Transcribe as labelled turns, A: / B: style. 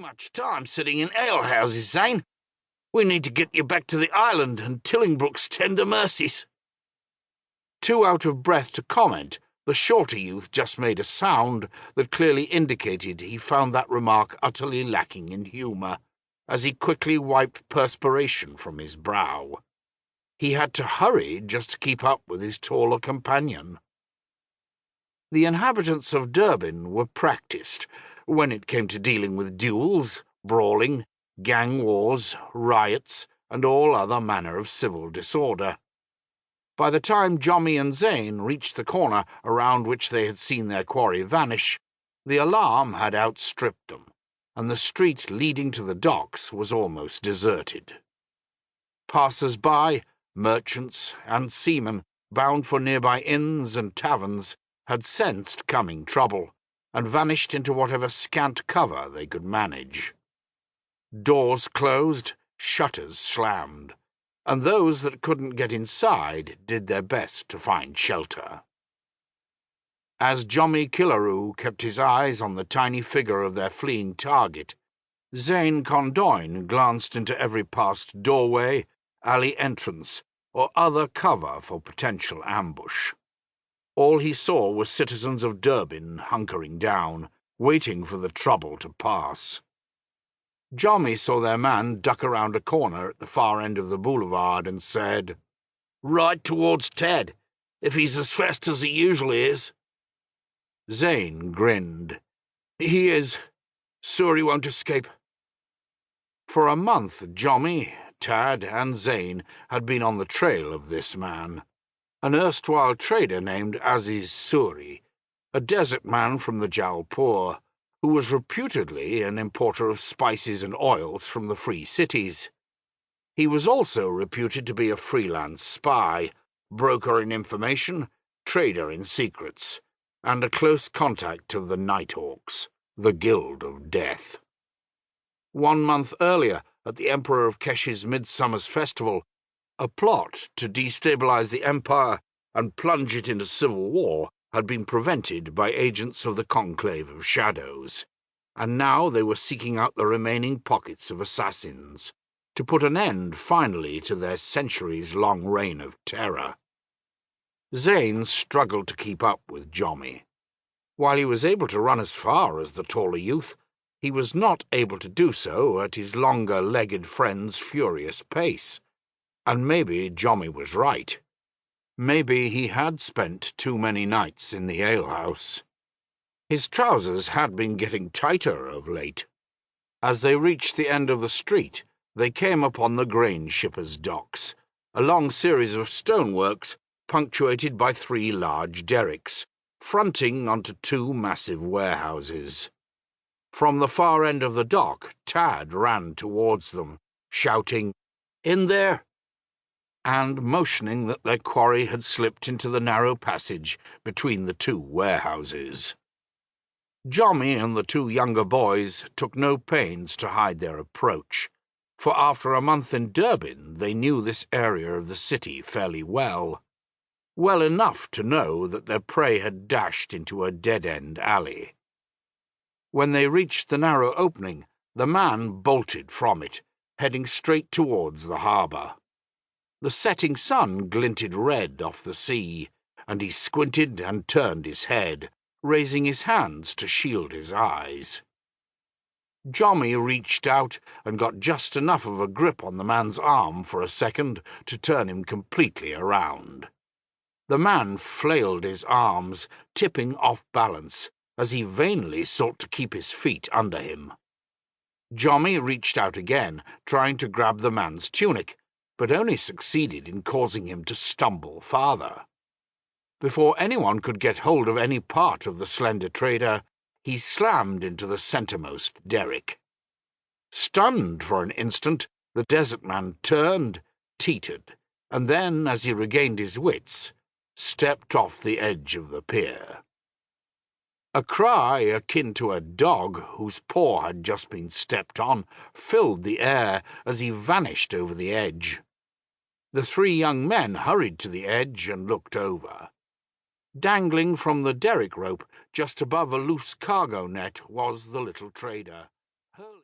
A: much time sitting in alehouses, Zane. We need to get you back to the island and Tillingbrook's tender mercies." Too out of breath to comment, the shorter youth just made a sound that clearly indicated he found that remark utterly lacking in humour, as he quickly wiped perspiration from his brow. He had to hurry just to keep up with his taller companion. The inhabitants of Durbin were practised when it came to dealing with duels, brawling, gang wars, riots, and all other manner of civil disorder. By the time Jommy and Zane reached the corner around which they had seen their quarry vanish, the alarm had outstripped them, and the street leading to the docks was almost deserted. Passers-by, merchants, and seamen bound for nearby inns and taverns had sensed coming trouble, and vanished into whatever scant cover they could manage. Doors closed, shutters slammed, and those that couldn't get inside did their best to find shelter. As Jommy Killaroo kept his eyes on the tiny figure of their fleeing target, Zane Condoyne glanced into every past doorway, alley entrance, or other cover for potential ambush. All he saw was citizens of Durbin hunkering down, waiting for the trouble to pass. Jommy saw their man duck around a corner at the far end of the boulevard and said, "Right towards Ted, if he's as fast as he usually is." Zane grinned. "He is. Sure he won't escape." For a month, Jommy, Tad, and Zane had been on the trail of this man, an erstwhile trader named Aziz Suri, a desert man from the Jaipur, who was reputedly an importer of spices and oils from the free cities. He was also reputed to be a freelance spy, broker in information, trader in secrets, and a close contact of the Nighthawks, the Guild of Death. 1 month earlier, at the Emperor of Kesh's Midsummer's Festival, a plot to destabilize the Empire and plunge it into civil war had been prevented by agents of the Conclave of Shadows, and now they were seeking out the remaining pockets of assassins, to put an end finally to their centuries-long reign of terror. Zane struggled to keep up with Jommy. While he was able to run as far as the taller youth, he was not able to do so at his longer-legged friend's furious pace, and maybe Jommy was right. Maybe he had spent too many nights in the alehouse. His trousers had been getting tighter of late. As they reached the end of the street, they came upon the grain shippers' docks, a long series of stoneworks punctuated by 3 large derricks, fronting onto 2 massive warehouses. From the far end of the dock, Tad ran towards them, shouting, "In there!" and motioning that their quarry had slipped into the narrow passage between the 2 warehouses. Jommy and the 2 younger boys took no pains to hide their approach, for after a month in Durbin they knew this area of the city fairly well enough to know that their prey had dashed into a dead-end alley. When they reached the narrow opening, the man bolted from it, heading straight towards the harbour. The setting sun glinted red off the sea, and he squinted and turned his head, raising his hands to shield his eyes. Jommy reached out and got just enough of a grip on the man's arm for a second to turn him completely around. The man flailed his arms, tipping off balance, as he vainly sought to keep his feet under him. Jommy reached out again, trying to grab the man's tunic, but only succeeded in causing him to stumble farther. Before anyone could get hold of any part of the slender trader, he slammed into the centermost derrick. Stunned for an instant, the desert man turned, teetered, and then, as he regained his wits, stepped off the edge of the pier. A cry akin to a dog whose paw had just been stepped on filled the air as he vanished over the edge. The 3 young men hurried to the edge and looked over. Dangling from the derrick rope just above a loose cargo net was the little trader.